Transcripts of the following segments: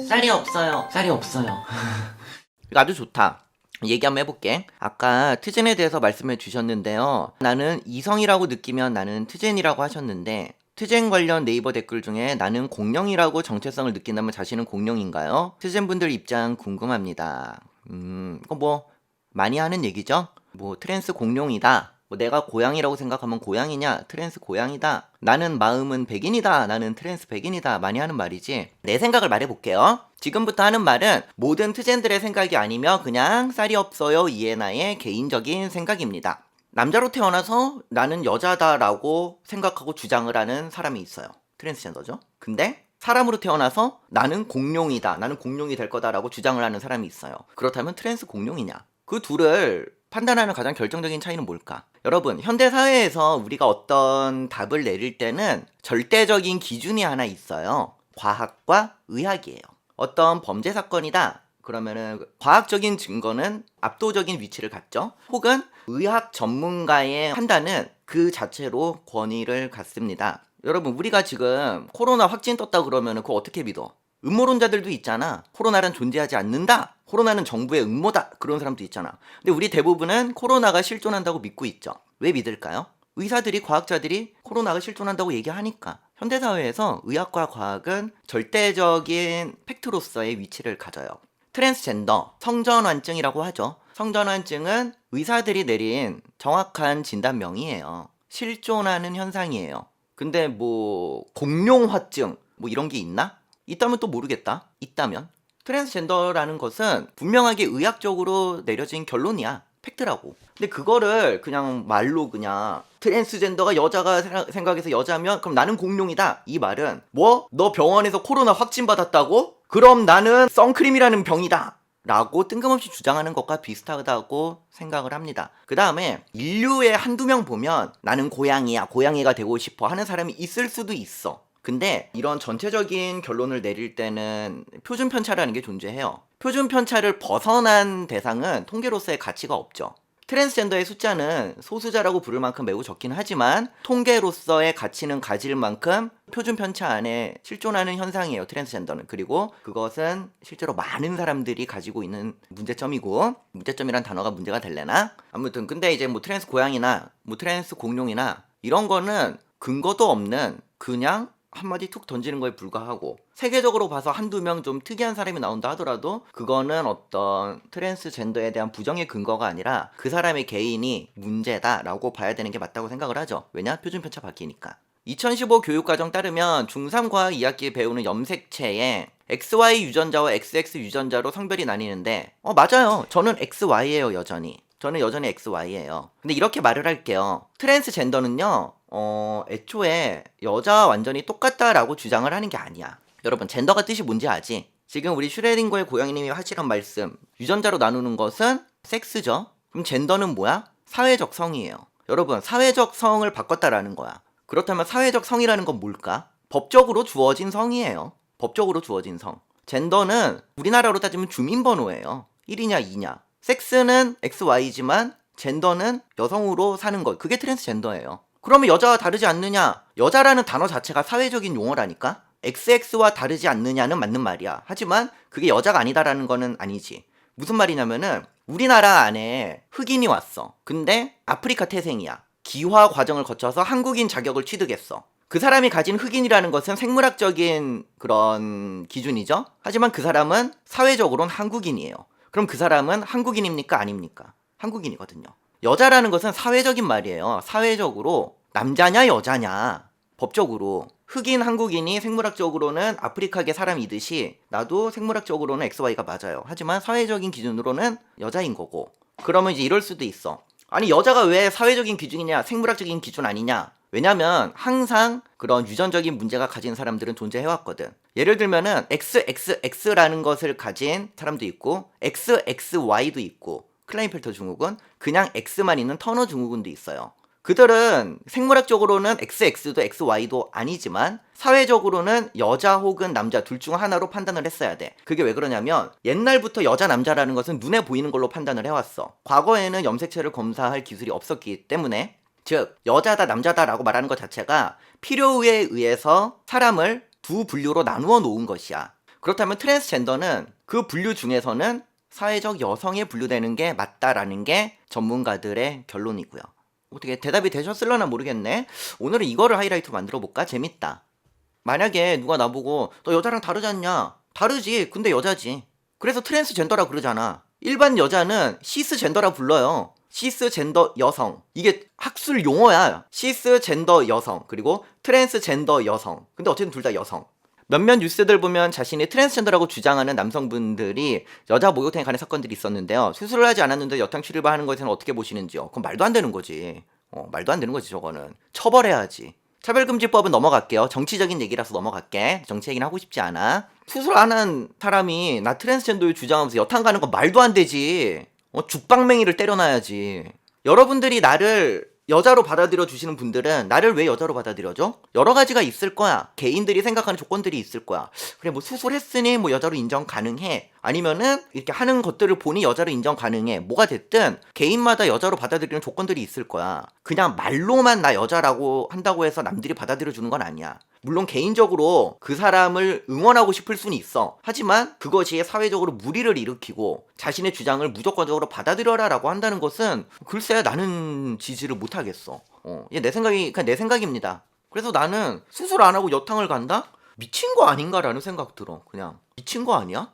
쌀이 없어요. 쌀이 없어요. 이거 아주 좋다. 얘기 한번 해볼게. 아까 트젠에 대해서 말씀해 주셨는데요. 나는 이성이라고 느끼면 나는 트젠이라고 하셨는데, 트젠 관련 네이버 댓글 중에 나는 공룡이라고 정체성을 느낀다면 자신은 공룡인가요? 트젠 분들 입장 궁금합니다. 이거 뭐 많이 하는 얘기죠? 뭐 트랜스 공룡이다. 뭐 내가 고양이라고 생각하면 고양이냐? 트랜스 고양이다. 나는 마음은 백인이다. 나는 트랜스 백인이다. 많이 하는 말이지. 내 생각을 말해볼게요. 지금부터 하는 말은 모든 트젠들의 생각이 아니며 그냥 쌀이 없어요 이에나의 개인적인 생각입니다. 남자로 태어나서 나는 여자다라고 생각하고 주장을 하는 사람이 있어요. 트랜스젠더죠. 근데 사람으로 태어나서 나는 공룡이다. 나는 공룡이 될 거다라고 주장을 하는 사람이 있어요. 그렇다면 트랜스 공룡이냐? 그 둘을 판단하는 가장 결정적인 차이는 뭘까? 여러분, 현대 사회에서 우리가 어떤 답을 내릴 때는 절대적인 기준이 하나 있어요. 과학과 의학이에요. 어떤 범죄 사건이다. 그러면은 과학적인 증거는 압도적인 위치를 갖죠. 혹은 의학 전문가의 판단은 그 자체로 권위를 갖습니다. 여러분, 우리가 지금 코로나 확진 떴다 그러면은 그거 어떻게 믿어? 음모론자들도 있잖아. 코로나는 존재하지 않는다. 코로나는 정부의 음모다. 그런 사람도 있잖아. 근데 우리 대부분은 코로나가 실존한다고 믿고 있죠. 왜 믿을까요? 의사들이, 과학자들이 코로나가 실존한다고 얘기하니까. 현대사회에서 의학과 과학은 절대적인 팩트로서의 위치를 가져요. 트랜스젠더, 성전환증이라고 하죠. 성전환증은 의사들이 내린 정확한 진단명이에요. 실존하는 현상이에요. 근데 뭐 공룡화증 뭐 이런 게 있나? 있다면 또 모르겠다. 있다면. 트랜스젠더라는 것은 분명하게 의학적으로 내려진 결론이야. 팩트라고. 근데 그거를 그냥 말로 그냥 트랜스젠더가 여자가 생각해서 여자면 그럼 나는 공룡이다. 이 말은 뭐? 너 병원에서 코로나 확진 받았다고? 그럼 나는 선크림이라는 병이다. 라고 뜬금없이 주장하는 것과 비슷하다고 생각을 합니다. 그 다음에 인류의 한두 명 보면 나는 고양이야, 고양이가 되고 싶어 하는 사람이 있을 수도 있어. 근데 이런 전체적인 결론을 내릴 때는 표준 편차라는 게 존재해요. 표준 편차를 벗어난 대상은 통계로서의 가치가 없죠. 트랜스젠더의 숫자는 소수자라고 부를 만큼 매우 적긴 하지만 통계로서의 가치는 가질 만큼 표준 편차 안에 실존하는 현상이에요. 트랜스젠더는. 그리고 그것은 실제로 많은 사람들이 가지고 있는 문제점이고, 문제점이란 단어가 문제가 될래나? 아무튼 근데 이제 뭐 트랜스 고양이나 뭐 트랜스 공룡이나 이런 거는 근거도 없는 그냥 한마디 툭 던지는 거에 불과하고, 세계적으로 봐서 한두 명 좀 특이한 사람이 나온다 하더라도 그거는 어떤 트랜스젠더에 대한 부정의 근거가 아니라 그 사람의 개인이 문제다라고 봐야 되는 게 맞다고 생각을 하죠. 왜냐? 표준 편차 바뀌니까. 2015 교육과정 따르면 중3 과학 2학기에 배우는 염색체에 XY 유전자와 XX 유전자로 성별이 나뉘는데 맞아요. 저는 XY예요. 저는 여전히 XY예요. 근데 이렇게 말을 할게요. 트랜스젠더는요, 애초에 여자와 완전히 똑같다라고 주장을 하는 게 아니야. 여러분, 젠더가 뜻이 뭔지 아지? 지금 우리 슈레딩거의 고양이님이 하시는 말씀, 유전자로 나누는 것은 섹스죠. 그럼 젠더는 뭐야? 사회적 성이에요. 여러분, 사회적 성을 바꿨다라는 거야. 그렇다면 사회적 성이라는 건 뭘까? 법적으로 주어진 성이에요. 법적으로 주어진 성. 젠더는 우리나라로 따지면 주민번호예요. 1이냐 2냐. 섹스는 XY지만 젠더는 여성으로 사는 것. 그게 트랜스젠더예요. 그러면 여자와 다르지 않느냐? 여자라는 단어 자체가 사회적인 용어라니까? XX와 다르지 않느냐는 맞는 말이야. 하지만 그게 여자가 아니다라는 거는 아니지. 무슨 말이냐면은 우리나라 안에 흑인이 왔어. 근데 아프리카 태생이야. 기화 과정을 거쳐서 한국인 자격을 취득했어. 그 사람이 가진 흑인이라는 것은 생물학적인 그런 기준이죠. 하지만 그 사람은 사회적으로는 한국인이에요. 그럼 그 사람은 한국인입니까? 아닙니까? 한국인이거든요. 여자라는 것은 사회적인 말이에요. 사회적으로 남자냐 여자냐. 법적으로 흑인 한국인이 생물학적으로는 아프리카계 사람이듯이 나도 생물학적으로는 XY가 맞아요. 하지만 사회적인 기준으로는 여자인 거고. 그러면 이제 이럴 수도 있어. 아니 여자가 왜 사회적인 기준이냐, 생물학적인 기준 아니냐. 왜냐면 항상 그런 유전적인 문제가 가진 사람들은 존재해왔거든. 예를 들면은 XXX라는 것을 가진 사람도 있고 XXY도 있고, 클라인펠터 증후군, 그냥 X만 있는 터너 증후군도 있어요. 그들은 생물학적으로는 XX도 XY도 아니지만 사회적으로는 여자 혹은 남자 둘 중 하나로 판단을 했어야 돼. 그게 왜 그러냐면 옛날부터 여자 남자라는 것은 눈에 보이는 걸로 판단을 해왔어. 과거에는 염색체를 검사할 기술이 없었기 때문에, 즉 여자다 남자다 라고 말하는 것 자체가 필요에 의해서 사람을 두 분류로 나누어 놓은 것이야. 그렇다면 트랜스젠더는 그 분류 중에서는 사회적 여성에 분류되는 게 맞다라는 게 전문가들의 결론이고요. 어떻게 대답이 되셨을려나 모르겠네. 오늘은 이거를 하이라이트로 만들어 볼까? 재밌다. 만약에 누가 나보고 너 여자랑 다르지 않냐? 다르지. 근데 여자지. 그래서 트랜스젠더라 그러잖아. 일반 여자는 시스젠더라 불러요. 시스젠더 여성. 이게 학술 용어야. 시스젠더 여성 그리고 트랜스젠더 여성. 근데 어쨌든 둘 다 여성. 몇몇 뉴스들 보면 자신이 트랜스젠더라고 주장하는 남성분들이 여자 목욕탕에 가는 사건들이 있었는데요. 수술을 하지 않았는데 여탕 출입을 하는 것에 대해서는 어떻게 보시는지요? 그건 말도 안 되는 거지. 말도 안 되는 거지 저거는. 처벌해야지. 차별금지법은 넘어갈게요. 정치적인 얘기라서 넘어갈게. 정치 얘기는 하고 싶지 않아. 수술 안 한 사람이 나 트랜스젠더를 주장하면서 여탕 가는 건 말도 안 되지. 죽방맹이를 때려놔야지. 여러분들이 나를 여자로 받아들여 주시는 분들은 나를 왜 여자로 받아들여줘? 여러 가지가 있을 거야. 개인들이 생각하는 조건들이 있을 거야. 그래 뭐 수술했으니 뭐 여자로 인정 가능해. 아니면은 이렇게 하는 것들을 보니 여자로 인정 가능해. 뭐가 됐든 개인마다 여자로 받아들이는 조건들이 있을 거야. 그냥 말로만 나 여자라고 한다고 해서 남들이 받아들여 주는 건 아니야. 물론 개인적으로 그 사람을 응원하고 싶을 수는 있어. 하지만 그것이 사회적으로 무리를 일으키고 자신의 주장을 무조건적으로 받아들여라라고 한다는 것은 글쎄 나는 지지를 못하겠어. 내 생각이 그냥 내 생각입니다. 그래서 나는 수술 안 하고 여탕을 간다? 미친 거 아닌가라는 생각 들어. 그냥 미친 거 아니야?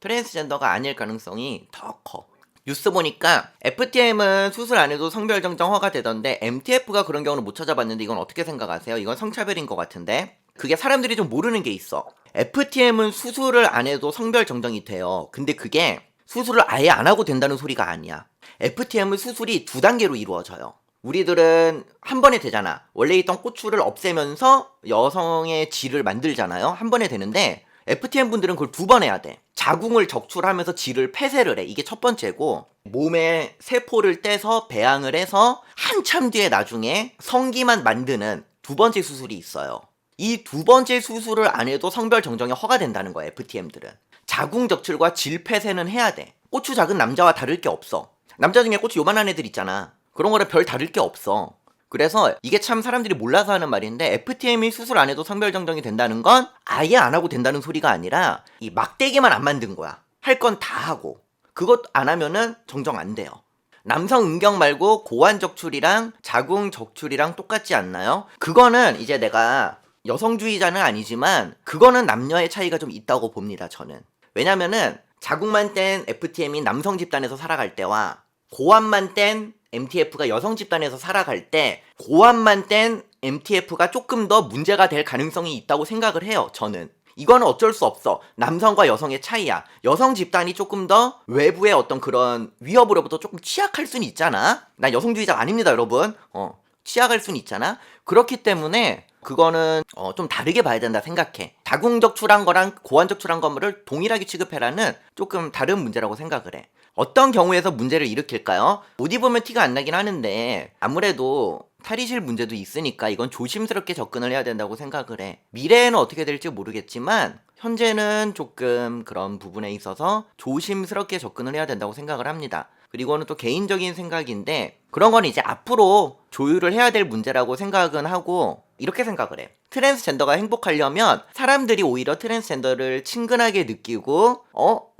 트랜스젠더가 아닐 가능성이 더 커. 뉴스 보니까 FTM은 수술 안 해도 성별 정정 허가되던데 MTF가 그런 경우는 못 찾아봤는데 이건 어떻게 생각하세요? 이건 성차별인 것 같은데 그게 사람들이 좀 모르는 게 있어. FTM은 수술을 안 해도 성별 정정이 돼요. 근데 그게 수술을 아예 안 하고 된다는 소리가 아니야. FTM은 수술이 2단계로 이루어져요. 우리들은 한 번에 되잖아. 원래 있던 꼬추를 없애면서 여성의 질을 만들잖아요. 한 번에 되는데 FTM 분들은 그걸 2번 해야 돼. 자궁을 적출하면서 질을 폐쇄를 해. 이게 첫 번째고 몸에 세포를 떼서 배양을 해서 한참 뒤에 나중에 성기만 만드는 2번째 수술이 있어요. 이 2번째 수술을 안 해도 성별 정정이 허가된다는 거야. FTM들은. 자궁 적출과 질 폐쇄는 해야 돼. 꼬추 작은 남자와 다를 게 없어. 남자 중에 꼬추 요만한 애들 있잖아. 그런 거랑 별 다를 게 없어. 그래서 이게 참 사람들이 몰라서 하는 말인데 FTM이 수술 안 해도 성별 정정이 된다는 건 아예 안 하고 된다는 소리가 아니라 이 막대기만 안 만든 거야. 할 건 다 하고. 그것 안 하면은 정정 안 돼요. 남성 음경 말고 고환 적출이랑 자궁 적출이랑 똑같지 않나요? 그거는 이제 내가 여성주의자는 아니지만 그거는 남녀의 차이가 좀 있다고 봅니다. 저는. 왜냐면은 자궁만 뗀 FTM이 남성 집단에서 살아갈 때와 고환만 뗀 MTF가 여성 집단에서 살아갈 때 고환만 뗀 MTF가 조금 더 문제가 될 가능성이 있다고 생각을 해요. 저는. 이거는 어쩔 수 없어. 남성과 여성의 차이야. 여성 집단이 조금 더 외부의 어떤 그런 위협으로부터 조금 취약할 수는 있잖아. 난 여성주의자가 아닙니다, 여러분. 취약할 수는 있잖아. 그렇기 때문에 그거는 좀 다르게 봐야 된다 생각해. 자궁 적출한 거랑 고환 적출한 거를 동일하게 취급해라는 조금 다른 문제라고 생각을 해. 어떤 경우에서 문제를 일으킬까요? 옷 입으면 티가 안 나긴 하는데 아무래도 탈의실 문제도 있으니까 이건 조심스럽게 접근을 해야 된다고 생각을 해. 미래에는 어떻게 될지 모르겠지만 현재는 조금 그런 부분에 있어서 조심스럽게 접근을 해야 된다고 생각을 합니다. 그리고는 또 개인적인 생각인데 그런 건 이제 앞으로 조율을 해야 될 문제라고 생각은 하고 이렇게 생각을 해. 트랜스젠더가 행복하려면 사람들이 오히려 트랜스젠더를 친근하게 느끼고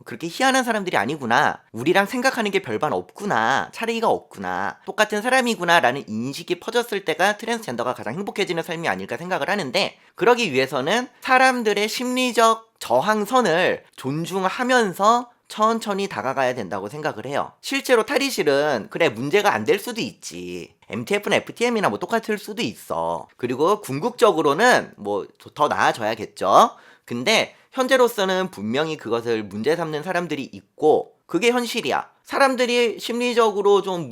그렇게 희한한 사람들이 아니구나. 우리랑 생각하는 게 별반 없구나. 차이가 없구나. 똑같은 사람이구나 라는 인식이 퍼졌을 때가 트랜스젠더가 가장 행복해지는 삶이 아닐까 생각을 하는데 그러기 위해서는 사람들의 심리적 저항선을 존중하면서 천천히 다가가야 된다고 생각을 해요. 실제로 탈의실은 그래 문제가 안 될 수도 있지. MTF나 FTM이나 뭐 똑같을 수도 있어. 그리고 궁극적으로는 뭐 더 나아져야겠죠. 근데 현재로서는 분명히 그것을 문제 삼는 사람들이 있고 그게 현실이야. 사람들이 심리적으로 좀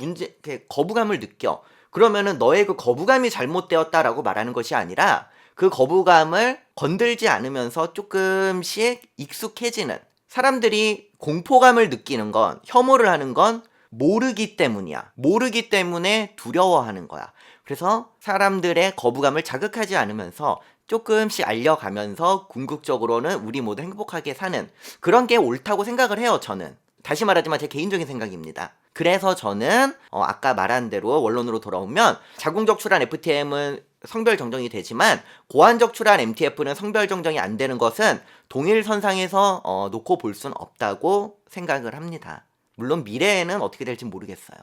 거부감을 느껴. 그러면은 너의 그 거부감이 잘못되었다라고 말하는 것이 아니라 그 거부감을 건들지 않으면서 조금씩 익숙해지는 사람들이 공포감을 느끼는 건 혐오를 하는 건 모르기 때문이야. 모르기 때문에 두려워하는 거야. 그래서 사람들의 거부감을 자극하지 않으면서 조금씩 알려가면서 궁극적으로는 우리 모두 행복하게 사는 그런 게 옳다고 생각을 해요. 저는. 다시 말하지만 제 개인적인 생각입니다. 그래서 저는 아까 말한 대로 원론으로 돌아오면 자궁적출한 FTM은 성별 정정이 되지만 고환적 출한 MTF는 성별 정정이 안 되는 것은 동일선상에서 놓고 볼 수는 없다고 생각을 합니다. 물론 미래에는 어떻게 될지 모르겠어요.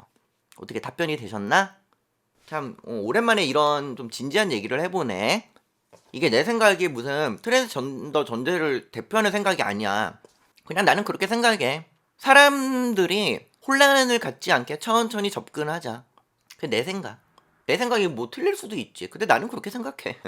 어떻게 답변이 되셨나? 참 오랜만에 이런 좀 진지한 얘기를 해보네. 이게 내 생각이 무슨 트랜스전더 전제를 대표하는 생각이 아니야. 그냥 나는 그렇게 생각해. 사람들이 혼란을 갖지 않게 천천히 접근하자. 그게 내 생각. 내 생각이 뭐 틀릴 수도 있지. 근데 나는 그렇게 생각해.